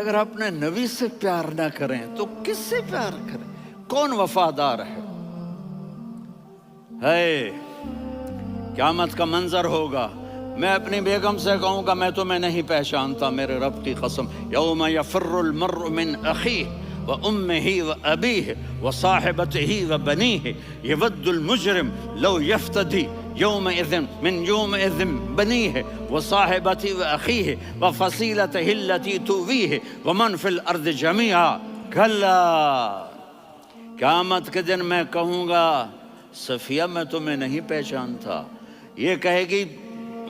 اگر اپنے نبی سے پیار نہ کریں تو کس سے پیار کریں؟ کون وفادار ہے؟ قیامت کا منظر ہوگا، میں اپنی بیگم سے کہوں گا میں تمہیں نہیں پہچانتا، میرے رب کی قسم، یوم یفر المرء من اخیہ وامہ وابیہ وصاحبتہ وبنیہ یود المجرم لو یفتدی یومئذ من یومئذ بنیہ وصاحبتہ واخیہ وفصیلتہ التی تؤویہ ومن فی الارض جمیعا کلا، قیامت کے دن میں کہوں گا صفیہ میں تمہیں نہیں پہچانتا، یہ کہے گی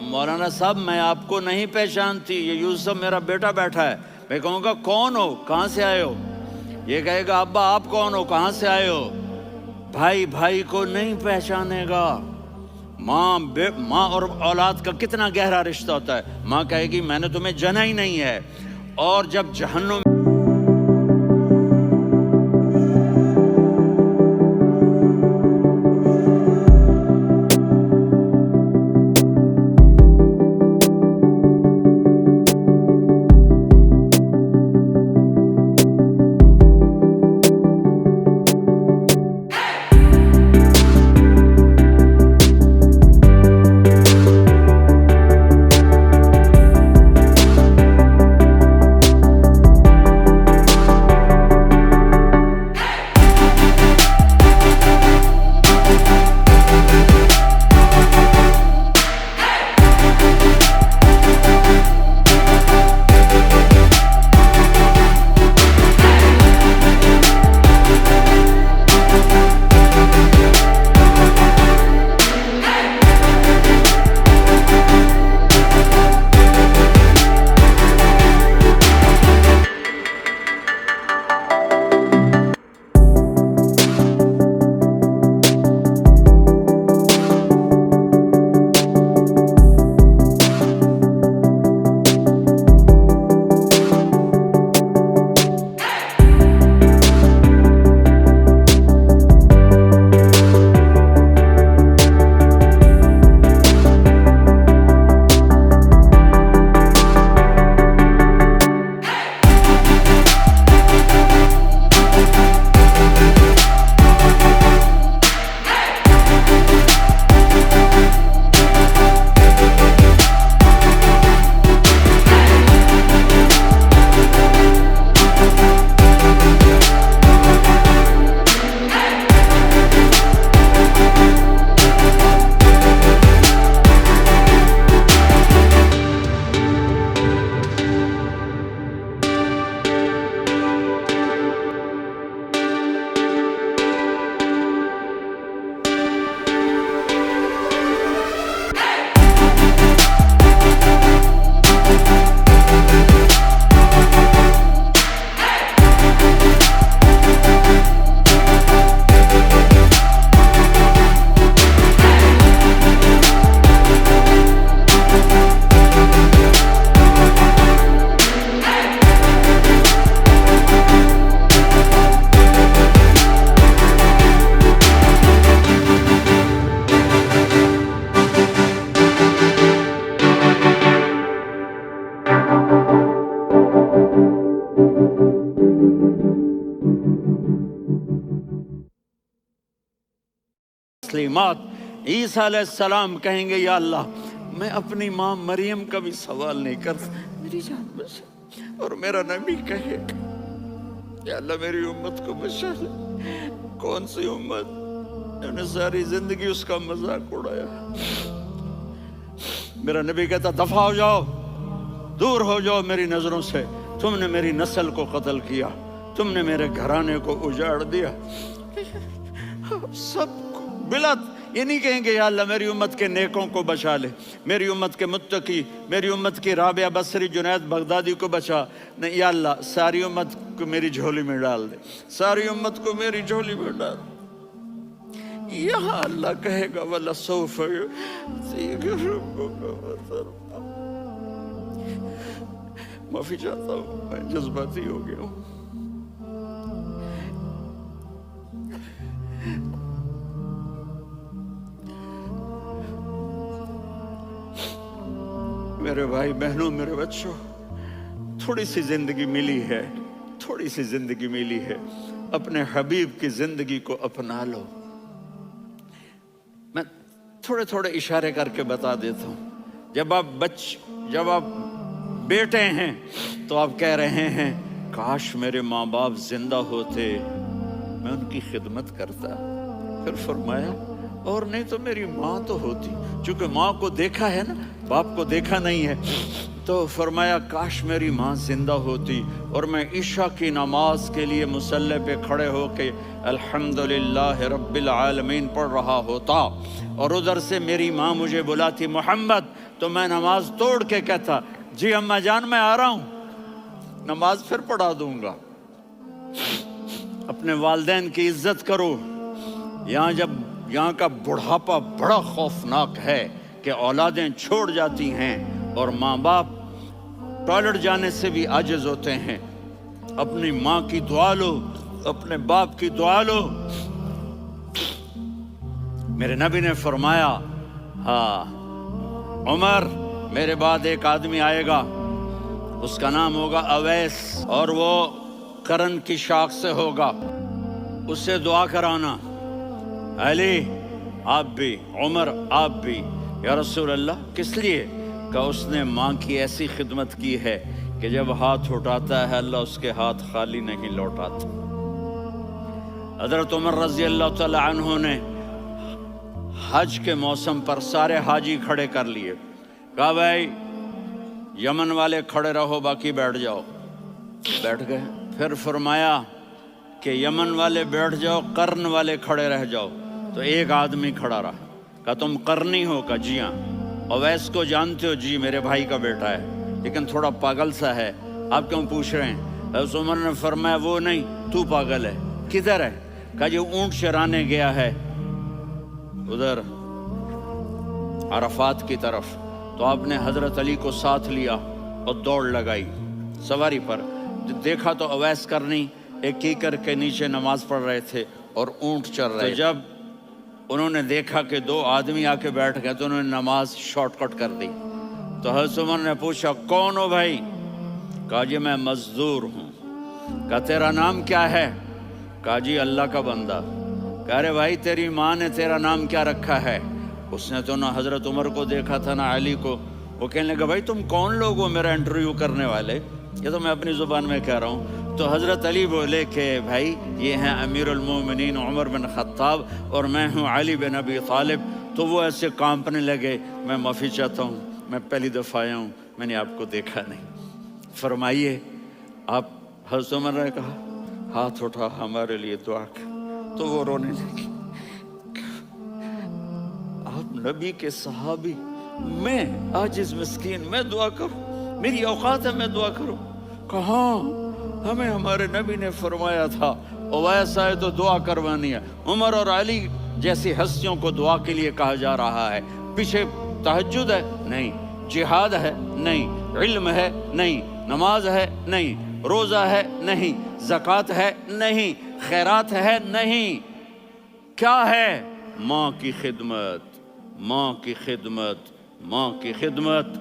مولانا صاحب میں آپ کو نہیں پہچانتی، یہ یوسف میرا بیٹا بیٹھا ہے، میں کہوں گا کون ہو، کہاں سے آئے ہو؟ یہ کہے گا ابا آپ کون ہو، کہاں سے آئے ہو؟ بھائی بھائی کو نہیں پہچانے گا۔ ماں اور اولاد کا کتنا گہرا رشتہ ہوتا ہے، ماں کہے گی میں نے تمہیں جنا ہی نہیں ہے، اور جب جہنم تسلیمات عیسیٰ علیہ السلام کہیں گے یا اللہ میں اپنی ماں مریم کا بھی سوال نہیں کرتا، میری جان بچا، اور میرا نبی کہے گا یا اللہ میری امت کو بچا لے۔ کون سی امت انہوں نے ساری زندگی اس کا مذاق اڑایا؟ میرا نبی کہتا دفع ہو جاؤ، دور ہو جاؤ میری نظروں سے، تم نے میری نسل کو قتل کیا، تم نے میرے گھرانے کو اجاڑ دیا۔ سب کو بلا یہ نہیں کہیں گے یا اللہ میری امت کے نیکوں کو بچا لے، میری امت کے متقی، میری امت کی رابعہ بصری جنید بغدادی کو بچا، نہیں یا اللہ ساری امت کو میری جھولی میں ڈال دے، ساری امت کو میری جھولی میں ڈال دے۔ یہاں اللہ کہے گا وَلَسَوْفَ يُعْطِيكَ رَبُّكَ فَتَرْضَىٰ۔ معافی چاہتا ہوں، میں جذباتی ہو گیا ہوں۔ میرے بھائی بہنوں، میرے بچوں، थोड़ी सी जिंदगी मिली है, थोड़ी सी जिंदगी मिली है, अपने हबीब की जिंदगी को अपना लो। मैं थोड़े थोड़े इशारे करके बता देता हूँ। जब आप बेटे हैं तो आप कह रहे हैं काश मेरे माँ बाप जिंदा होते, मैं उनकी खिदमत करता। फिर फरमाया और नहीं तो मेरी माँ तो होती, चूंकि माँ को देखा है ना, बाप को देखा नहीं है, तो फरमाया काश मेरी माँ जिंदा होती और मैं इशा की नमाज के लिए मुसल्ले पे खड़े होके अल्हम्दुलिल्लाह रब्बिल आलमीन पढ़ रहा होता और उधर से मेरी माँ मुझे बुलाती मोहम्मद, तो मैं नमाज तोड़ के कहता जी अम्मा जान मैं आ रहा हूँ, नमाज फिर पढ़ा दूंगा। अपने वालिदैन की इज्जत करो। यहाँ का बुढ़ापा बड़ा खौफनाक है कि औलादें छोड़ जाती हैं और माँ बाप टॉयलेट जाने से भी आजिज होते हैं। अपनी माँ की दुआ लो, अपने बाप की दुआ लो। मेरे नबी ने फरमाया हाँ उमर मेरे बाद एक आदमी आएगा, उसका नाम होगा अवैस और वो करन की शाख से होगा, उससे दुआ कराना। अली आप भी, उमर आप भी। या रसूल अल्लाह किस लिए? का उसने माँ की ऐसी खिदमत की है कि जब हाथ उठाता है अल्लाह उसके हाथ खाली नहीं लौटाता। हज़रत उमर रज़ी अल्लाह तआला अन्हु ने हज के मौसम पर सारे हाजी खड़े कर लिए, कहा भाई यमन वाले खड़े रहो बाकी बैठ जाओ। बैठ गए। फिर फरमाया कि यमन वाले बैठ जाओ, कर्न वाले खड़े रह जाओ। तो एक आदमी खड़ा रहा। कहा तुम करनी हो? का जी हाँ। अवैस को जानते हो? जी मेरे भाई का बेटा है, लेकिन थोड़ा पागल सा है, आप क्यों पूछ रहे हैं? उस उमर ने फरमाया वो नहीं तू पागल है। किधर है? कहा जी ऊंट चराने गया है उधर अरफात की तरफ। तो आपने हजरत अली को साथ लिया और दौड़ लगाई सवारी पर। देखा तो अवैस करनी एक कीकर के नीचे नमाज पढ़ रहे थे और ऊंट चर रहे। तो जब उन्होंने देखा कि दो आदमी आके बैठ गए तो उन्होंने नमाज शॉर्टकट कर दी। तो हज़रत उमर ने पूछा कौन हो भाई? कहा जी मैं मजदूर हूँ। कहा तेरा नाम क्या है? कहा जी अल्लाह का बंदा। कह रहे भाई तेरी माँ ने तेरा नाम क्या रखा है? उसने तो ना हज़रत उमर को देखा था ना अली को। वो कहने लगा भाई तुम कौन लोग हो मेरा इंटरव्यू करने वाले? ये तो मैं अपनी ज़ुबान में कह रहा हूँ। तो हज़रत अली बोले कि भाई ये हैं अमीरुल मोमिनीन उमर बिन खत्ताब और मैं हूँ अली बिन अबी तालिब। तो वो ऐसे कांपने लगे। मैं माफ़ी चाहता हूँ, मैं पहली दफ़ा आया हूँ, मैंने आपको देखा नहीं। फरमाइए आप। हज़रत उमर ने कहा हाथ उठा हमारे लिए दुआ कर। तो वो रोने लगी। आप नबी के सहाबी, मैं आजिज़ मिस्कीन, मैं दुआ करूँ? मेरी औकात है मैं दुआ करूँ? कहाँ? हमें हमारे नबी ने फरमाया था अवैस आए तो दुआ करवानी है। उमर और अली जैसी हस्तियों को दुआ के लिए कहा जा रहा है। पीछे तहज्जुद है? नहीं। जिहाद है? नहीं। इल्म है? नहीं। नमाज है? नहीं। रोज़ा है? नहीं। ज़कात है? नहीं। खैरात है? नहीं। क्या है? माँ की खिदमत, माँ की खिदमत, माँ की खिदमत।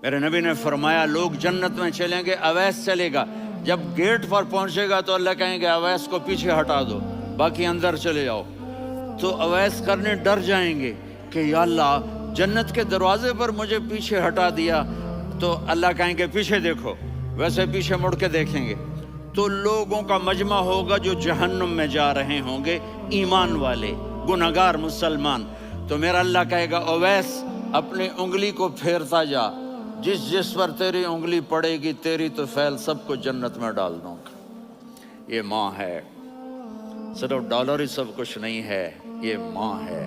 मेरे नबी ने फरमाया लोग जन्नत में चलेंगे, अवैस चलेगा। जब गेट पर पहुंचेगा तो अल्लाह कहेंगे अवैस को पीछे हटा दो, बाकी अंदर चले जाओ। तो अवैस करने डर जाएंगे कि या अल्लाह जन्नत के दरवाजे पर मुझे पीछे हटा दिया। तो अल्लाह कहेंगे पीछे देखो, वैसे पीछे मुड़ के देखेंगे तो लोगों का मजमा होगा जो जहन्नुम में जा रहे होंगे, ईमान वाले, गुनहगार मुसलमान। तो मेरा अल्लाह कहेगा अवैस अपनी उंगली को फेरता जा, जिस जिस पर तेरी उंगली पड़ेगी तेरी तो फैल सबको जन्नत में डाल दूंगा। ये माँ है, सिर्फ डॉलर ही सब कुछ नहीं है, ये माँ है।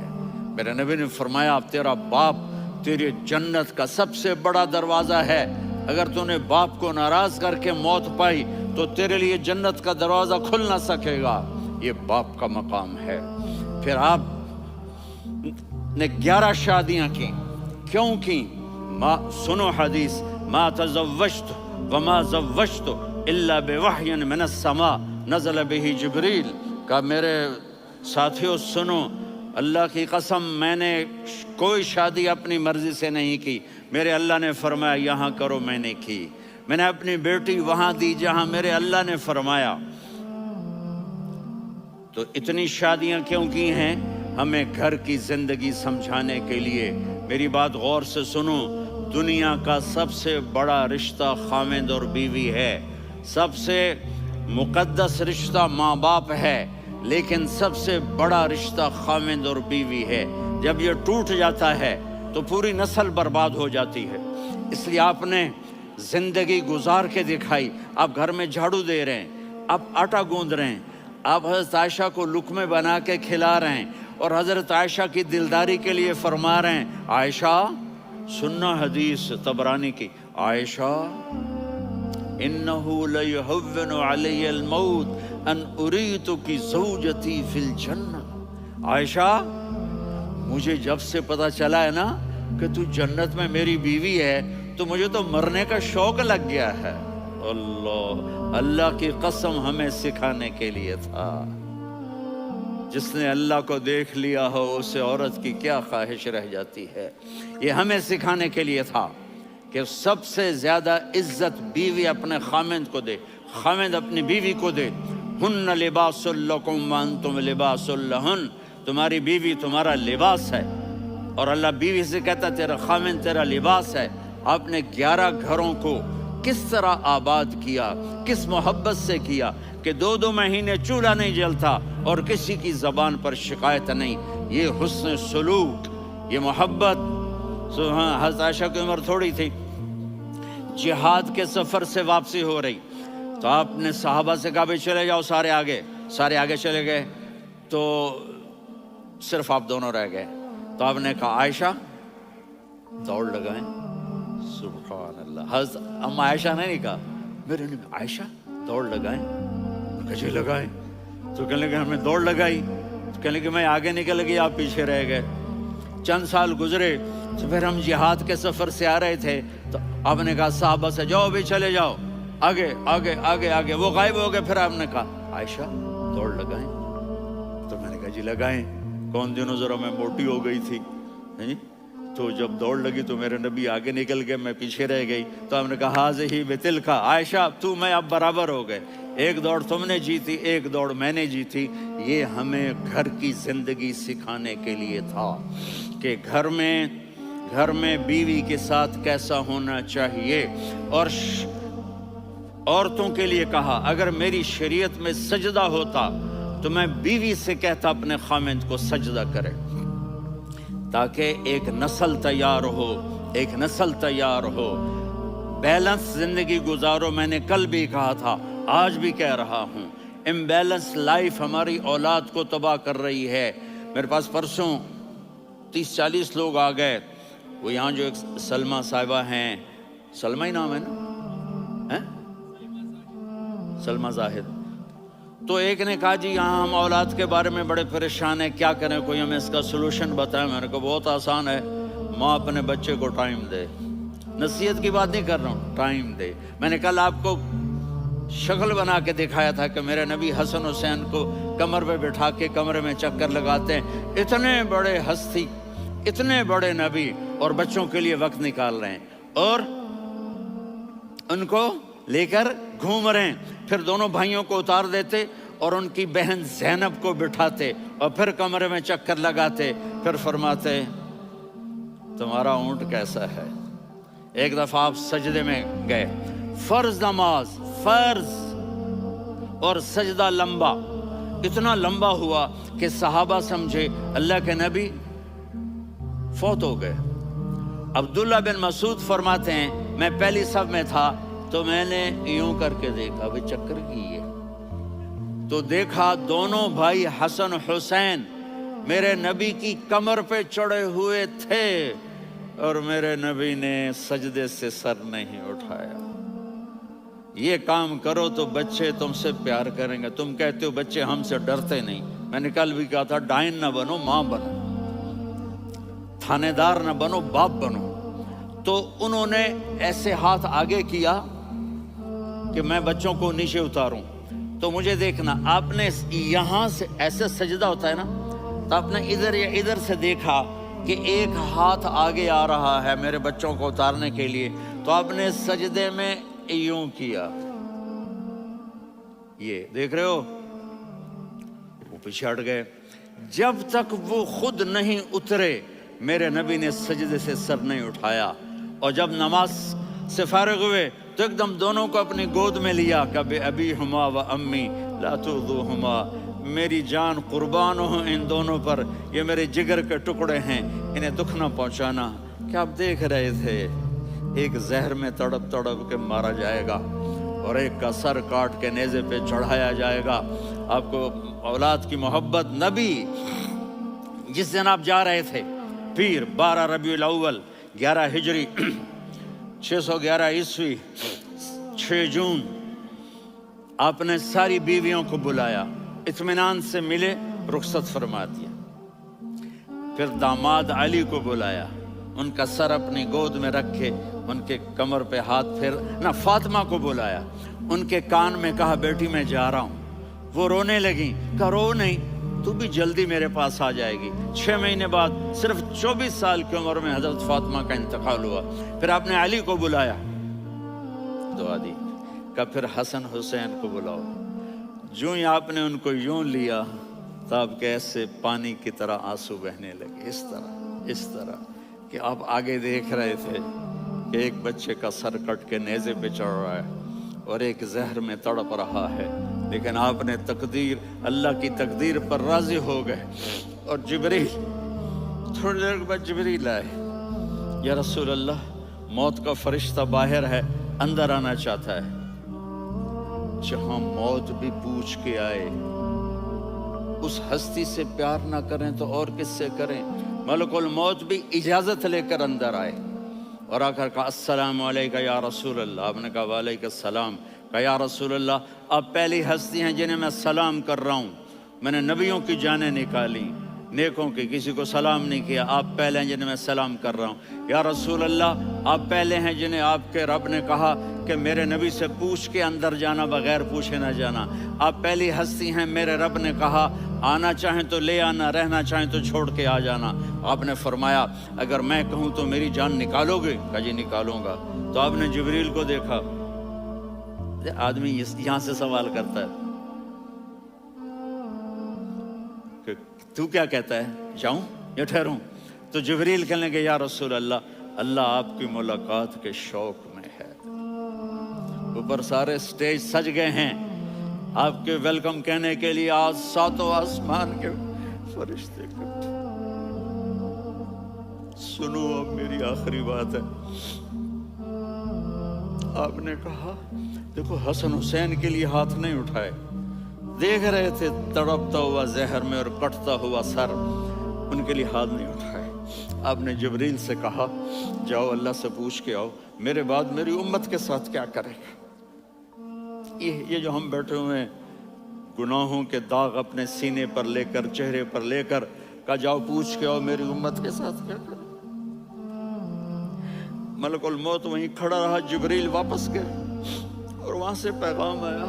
मेरे नबी ने फरमाया तेरा बाप तेरी जन्नत का सबसे बड़ा दरवाज़ा है। अगर तूने बाप को नाराज़ करके मौत पाई तो तेरे लिए जन्नत का दरवाज़ा खुल ना सकेगा। ये बाप का मकाम है। फिर आप ने 11 शादियाँ की, क्यों की? सुनो हदीस, मा तज़व्वजतु व मा ज़व्वजतु इल्ला बिवहयिन मिनस समा नज़ल बिही जिब्रील। का मेरे साथियों सुनो, अल्लाह की कसम मैंने कोई शादी अपनी मर्ज़ी से नहीं की। मेरे अल्लाह ने फरमाया यहाँ करो, मैंने की। میں نے اپنی بیٹی وہاں دی جہاں میرے اللہ نے فرمایا۔ تو اتنی شادیاں کیوں کی ہیں؟ ہمیں گھر کی زندگی سمجھانے کے لیے۔ میری بات غور سے سنو، دنیا کا سب سے بڑا رشتہ خاوند اور بیوی ہے، سب سے مقدس رشتہ ماں باپ ہے، لیکن سب سے بڑا رشتہ خاوند اور بیوی ہے۔ جب یہ ٹوٹ جاتا ہے تو پوری نسل برباد ہو جاتی ہے۔ اس لیے آپ نے زندگی گزار کے دکھائی۔ آپ گھر میں جھاڑو دے رہے ہیں، آپ آٹا گوندھ رہے ہیں، آپ حضرت عائشہ کو لقمے بنا کے کھلا رہے ہیں، اور حضرت عائشہ کی دلداری کے لیے فرما رہے ہیں، عائشہ سننا حدیث طبرانی کی، عائشہ انہو لیہون علی الموت ان اریتک زوجتی فی الجنہ۔ عائشہ مجھے جب سے پتا چلا ہے نا کہ تو جنت میں میری بیوی ہے تو مجھے تو مرنے کا شوق لگ گیا ہے۔ اللہ کی قسم ہمیں سکھانے کے لیے تھا۔ جس نے اللہ کو دیکھ لیا ہو اسے عورت کی کیا خواہش رہ جاتی ہے۔ یہ ہمیں سکھانے کے لیے تھا کہ سب سے زیادہ عزت بیوی اپنے خاوند کو دے، خاوند اپنی بیوی کو دے۔ ہن لباس لکم وانتم لباس لہن، تمہاری بیوی تمہارا لباس ہے، اور اللہ بیوی سے کہتا تیرا خاوند تیرا لباس ہے۔ آپ نے 11 گھروں کو کس طرح آباد کیا، کس محبت سے کیا کہ 2 مہینے چولہا نہیں جلتا اور کسی کی زبان پر شکایت نہیں۔ یہ حسن سلوک، یہ محبت۔ حضرت عائشہ کی عمر تھوڑی تھی، جہاد کے سفر سے واپسی ہو رہی، تو آپ نے صحابہ سے کہا بھائی چلے جاؤ سارے آگے چلے گئے، تو صرف آپ دونوں رہ گئے۔ تو آپ نے کہا عائشہ دوڑ لگائیں۔ سبحان اللہ، حضرت اما عائشہ نے نہیں کہا، میرے نے عائشہ دوڑ لگائیں، کہا لگائیں، تو کہنے لگے ہمیں دوڑ لگائی، تو کہنے لگے میں آگے نکل گئی آپ پیچھے رہ گئے۔ چند سال گزرے تو پھر ہم جہاد کے سفر سے آ رہے تھے، تو آپ نے کہا صحابہ سے جاؤ بھی چلے جاؤ آگے آگے آگے آگے، وہ غائب ہو گئے۔ پھر آپ نے کہا عائشہ دوڑ لگائیں، تو میں نے کہا جی لگائیں۔ کون دنوں ذرا میں موٹی ہو گئی تھی، تو جب دوڑ لگی تو میرے نبی آگے نکل گئے، میں پیچھے رہ گئی۔ تو ہم نے کہا ہاذہ بتلک، عائشہ تو میں اب برابر ہو گئے، ایک دوڑ تم نے جیتی، ایک دوڑ میں نے جیتی۔ یہ ہمیں گھر کی زندگی سکھانے کے لیے تھا کہ گھر میں بیوی کے ساتھ کیسا ہونا چاہیے۔ اور عورتوں کے لیے کہا اگر میری شریعت میں سجدہ ہوتا تو میں بیوی سے کہتا اپنے خاوند کو سجدہ کرے، تاکہ ایک نسل تیار ہو، بیلنس زندگی گزارو۔ میں نے کل بھی کہا تھا، آج بھی کہہ رہا ہوں، امبیلنس لائف ہماری اولاد کو تباہ کر رہی ہے۔ میرے پاس پرسوں 30-40 لوگ آ گئے، وہ یہاں جو ایک سلمہ صاحبہ ہیں، سلمہ ہی نام ہے نا، سلمہ زاہد، تو ایک نے کہا جی یہاں ہم اولاد کے بارے میں بڑے پریشان ہیں، کیا کریں، کوئی ہمیں اس کا سلوشن بتائیں۔ میں نے کہا بہت آسان ہے، ماں اپنے بچے کو ٹائم دے، نصیحت کی بات نہیں کر رہا ہوں، ٹائم دے۔ میں نے کل آپ کو شکل بنا کے دکھایا تھا کہ میرے نبی حسن حسین کو کمر پہ بٹھا کے کمرے میں چکر لگاتے ہیں۔ اتنے بڑے ہستی، اتنے بڑے نبی، اور بچوں کے لیے وقت نکال رہے ہیں اور ان کو لے کر گھوم رہے ہیں۔ پھر دونوں بھائیوں کو اتار دیتے اور ان کی بہن زینب کو بٹھاتے اور پھر کمرے میں چکر لگاتے، پھر فرماتے تمہارا اونٹ کیسا ہے۔ ایک دفعہ آپ سجدے میں گئے، فرض نماز، فرض، اور سجدہ لمبا، اتنا لمبا ہوا کہ صحابہ سمجھے اللہ کے نبی فوت ہو گئے۔ عبداللہ بن مسعود فرماتے ہیں میں پہلی صف میں تھا تو میں نے یوں کر کے دیکھا، بھئی چکر کی ہے، تو دیکھا دونوں بھائی حسن حسین میرے نبی کی کمر پہ چڑھے ہوئے تھے اور میرے نبی نے سجدے سے سر نہیں اٹھایا۔ یہ کام کرو تو بچے تم سے پیار کریں گے۔ تم کہتے ہو بچے ہم سے ڈرتے نہیں، میں نے کل بھی کہا تھا ڈائن نہ بنو، ماں بنو، تھانے دار نہ بنو، باپ بنو۔ تو انہوں نے ایسے ہاتھ آگے کیا کہ میں بچوں کو نیچے اتاروں، تو مجھے دیکھنا، آپ نے یہاں سے ایسے سجدہ ہوتا ہے نا، تو آپ نے ادھر یا ادھر سے دیکھا کہ ایک ہاتھ آگے آ رہا ہے میرے بچوں کو اتارنے کے لیے، تو آپ نے سجدے میں यूं किया, ये देख रहे हो, वो पीछे हट गए। जब तक वो खुद नहीं उतरे मेरे नबी ने सजदे से सर नहीं उठाया। और जब नमाज से फारिग हुए तो एकदम दोनों को अपनी गोद में लिया। कभी अभी हुमा व अम्मी ला तुज़ुहुमा, मेरी जान कुर्बान हो इन दोनों पर, ये मेरे जिगर के टुकड़े हैं, इन्हें दुख न पहुंचाना। क्या आप देख रहे थे, एक जहर में तड़प तड़प के मारा जाएगा और एक का सर काट के नेज़े पे चढ़ाया जाएगा। आपको औलाद की मोहब्बत, नबी जिस दिन आप जा रहे थे पीर 12 रबीउल अव्वल 11 हिजरी 611 ईस्वी 6 जून, आपने सारी बीवियों को बुलाया, इत्मीनान से मिले, रुखसत फरमा दिया। फिर दामाद अली को बुलाया, उनका सर अपनी गोद में रखे, उनके कमर पे हाथ फेर ना। फातिमा को बुलाया, उनके कान में कहा बेटी मैं जा रहा हूँ। वो रोने लगी, कहा रो नहीं, तू भी जल्दी मेरे पास आ जाएगी। 6 महीने बाद सिर्फ 24 साल की उम्र में हजरत फातिमा का इंतकाल हुआ। फिर आपने अली को बुलाया, दुआ दी, कहा फिर हसन हुसैन को बुलाओ। जो ही आपने उनको यूं लिया तो आपके ऐसे पानी की तरह आंसू बहने लगे, इस तरह कि आप आगे देख रहे थे कि एक बच्चे का सर कट के नेज़े पे चढ़ रहा है और एक जहर में तड़प रहा है। लेकिन आपने तकदीर, अल्लाह की तकदीर पर राजी हो गए। और जिब्रील, थोड़ी देर के बाद जिब्रील आए, या रसूल अल्लाह, मौत का फरिश्ता बाहर है, अंदर आना चाहता है। जहां मौत भी पूछ के आए, उस हस्ती से प्यार ना करें तो और किससे करें। मलकुल मौत भी इजाजत लेकर अंदर आए और आकर कहा अस्सलामु अलैका या रसूल अल्लाह। आपने कहा वालेकुम सलाम। कहा या रसूल अल्लाह, आप पहली हस्ती हैं जिन्हें मैं सलाम कर रहा हूँ। मैंने नबियों की जानें निकाली, नेकों की, किसी को सलाम नहीं किया, आप पहले हैं जिन्हें मैं सलाम कर रहा हूँ। या रसूल अल्लाह, आप पहले हैं जिन्हें आपके रब ने कहा कि मेरे नबी से पूछ के अंदर जाना, बगैर पूछे ना जाना। आप पहली हस्ती हैं, मेरे रब ने कहा आना चाहें तो ले आना, रहना चाहें तो छोड़ के आ जाना। आपने फरमाया अगर मैं कहूँ तो मेरी जान निकालोगे? कहा जी निकालूंगा। तो आपने जिब्रील को देखा, आदमी यहाँ से सवाल करता है कि तू क्या कहता है, जाऊं या ठहरूं? तो जिब्रील कहने लगे या रसूल अल्लाह, अल्लाह आपकी मुलाकात के शौक में है। ऊपर सारे स्टेज सज गए हैं आपके वेलकम कहने के लिए। आज 7 आसमान के फरिश्ते इकट्ठे। सुनो अब मेरी आखिरी बात है। आपने कहा देखो, हसन हुसैन के लिए हाथ नहीं उठाए, देख रहे थे तड़पता हुआ जहर में और कटता हुआ सर, उनके लिए हाथ नहीं उठाए। आपने जिब्रील से कहा जाओ अल्लाह से पूछ के आओ मेरे बाद मेरी उम्मत के साथ क्या करेगा। ये जो हम बैठे हुए हैं, गुनाहों के दाग अपने सीने पर लेकर, चेहरे पर लेकर, कहा जाओ पूछ के आओ मेरी उम्मत के साथ क्या करें। मलकुल मौत वहीं खड़ा रहा, जिब्रील वापस गए और वहां से पैगाम आया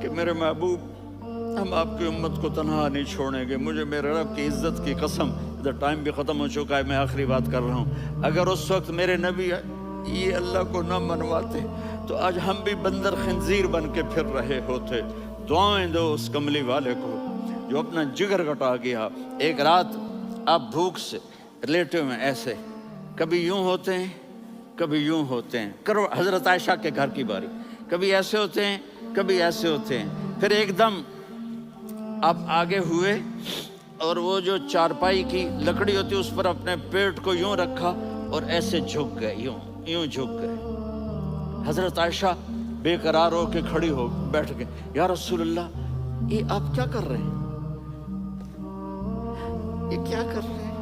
कि मेरे महबूब, हम आपकी उम्मत को तन्हा नहीं छोड़ेंगे। मुझे मेरे रब की इज्जत की कसम, इधर टाइम भी ख़त्म हो चुका है, मैं आखिरी बात कर रहा हूँ, अगर उस वक्त मेरे नबी ये अल्लाह को न मनवाते तो आज हम भी बंदर खंजीर बन के फिर रहे होते। दुआएं दो उस कमली वाले को जो अपना जिगर कटा गया। एक रात आप भूख से लेटे हुए ऐसे, कभी यूं होते हैं कभी यूं होते हैं। करो हज़रत आयशा के घर की बारी, कभी ऐसे होते हैं कभी ऐसे होते हैं। फिर एकदम आप आगे हुए और वो जो चारपाई की लकड़ी होती है उस पर अपने पेट को यूं रखा और ऐसे झुक गए, यूं झुक गए। हज़रत आयशा बेकरार हो के खड़ी हो बैठ गए, या रसूल अल्लाह, ये आप क्या कर रहे हैं, ये क्या कर रहे हैं?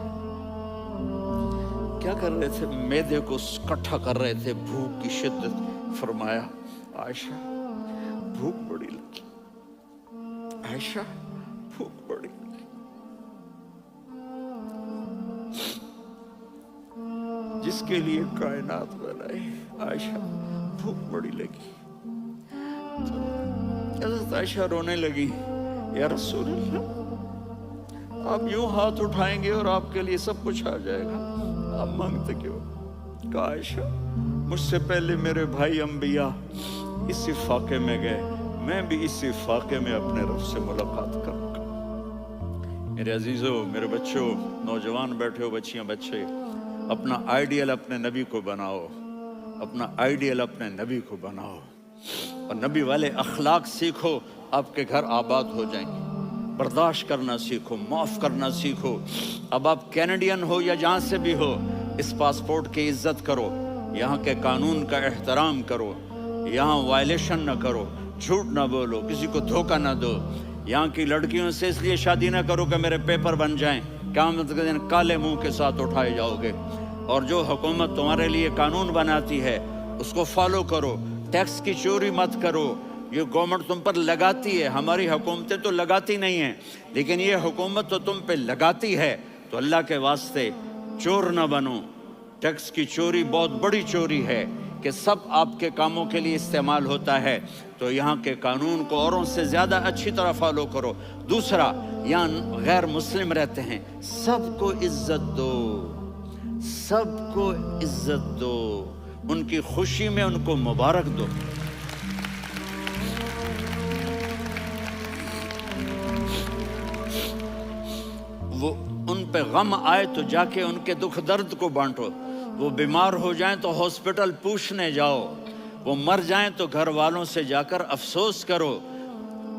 क्या कर रहे थे? मैदे को इकट्ठा कर रहे थे, भूख की शिद्दत। फरमाया आयशा भूख बड़ी लगी, आयशा भूख बड़ी लगी। जिसके लिए कायनात बनाए, आयशा भूख बड़ी लगी। तो आयशा रोने लगी, या रसूल अल्लाह, आप यूं हाथ उठाएंगे और आपके लिए सब कुछ आ जाएगा, आप मांगते क्यों? कहा आयशा مجھ سے پہلے میرے بھائی انبیاء اسی فاقے میں گئے، میں بھی اسی فاقے میں اپنے رب سے ملاقات کروں گا۔ میرے عزیزوں، میرے بچوں، نوجوان بیٹھے ہو، بچیاں، بچے، اپنا آئیڈیل اپنے نبی کو بناؤ، اپنا آئیڈیل اپنے نبی کو بناؤ، اور نبی والے اخلاق سیکھو، آپ کے گھر آباد ہو جائیں گے۔ برداشت کرنا سیکھو، معاف کرنا سیکھو۔ اب آپ کینیڈین ہو یا جہاں سے بھی ہو، اس پاسپورٹ کی عزت کرو، یہاں کے قانون کا احترام کرو، یہاں وائلیشن نہ کرو، جھوٹ نہ بولو، کسی کو دھوکہ نہ دو۔ یہاں کی لڑکیوں سے اس لیے شادی نہ کرو کہ میرے پیپر بن جائیں، قیامت کے دن کالے منہ کے ساتھ اٹھائے جاؤ گے۔ اور جو حکومت تمہارے لیے قانون بناتی ہے اس کو فالو کرو، ٹیکس کی چوری مت کرو۔ یہ گورنمنٹ تم پر لگاتی ہے، ہماری حکومتیں تو لگاتی نہیں ہیں، لیکن یہ حکومت تو تم پہ لگاتی ہے، تو اللہ کے واسطے چور نہ بنو۔ ٹیکس کی چوری بہت بڑی چوری ہے کہ سب آپ کے کاموں کے لیے استعمال ہوتا ہے، تو یہاں کے قانون کو اوروں سے زیادہ اچھی طرح فالو کرو۔ دوسرا، یہاں غیر مسلم رہتے ہیں، سب کو عزت دو، سب کو عزت دو، ان کی خوشی میں ان کو مبارک دو۔ وہ ان پہ غم آئے تو جا کے ان کے دکھ درد کو بانٹو، وہ بیمار ہو جائیں تو ہاسپٹل پوچھنے جاؤ، وہ مر جائیں تو گھر والوں سے جا کر افسوس کرو،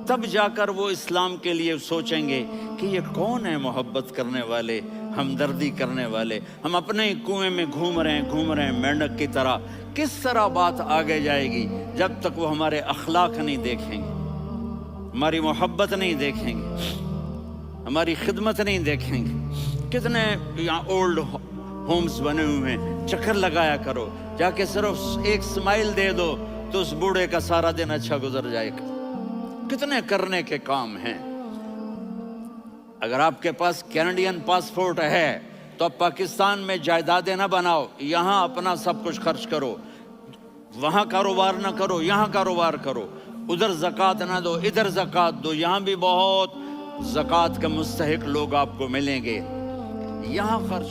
تب جا کر وہ اسلام کے لیے سوچیں گے کہ یہ کون ہے محبت کرنے والے، ہمدردی کرنے والے۔ ہم اپنے ہی کنویں میں گھوم رہے ہیں مینڈک کی طرح۔ کس طرح بات آگے جائے گی جب تک وہ ہمارے اخلاق نہیں دیکھیں گے، ہماری محبت نہیں دیکھیں گے، ہماری خدمت نہیں دیکھیں گے۔ کتنے یہاں اولڈ ہومز بنے ہوئے ہیں، چکر لگایا کرو، جا کے صرف ایک سمائل دے دو تو اس بوڑھے کا سارا دن اچھا گزر جائے گا۔ کتنے کرنے کے کام ہیں۔ اگر آپ کے پاس کینیڈین پاسپورٹ ہے تو اب پاکستان میں جائیدادیں نہ بناؤ، یہاں اپنا سب کچھ خرچ کرو، وہاں کاروبار نہ کرو، یہاں کاروبار کرو، ادھر زکوٰۃ نہ دو، ادھر زکوٰۃ دو، یہاں بھی بہت زکوٰۃ کے مستحق لوگ آپ کو ملیں گے، یہاں خرچ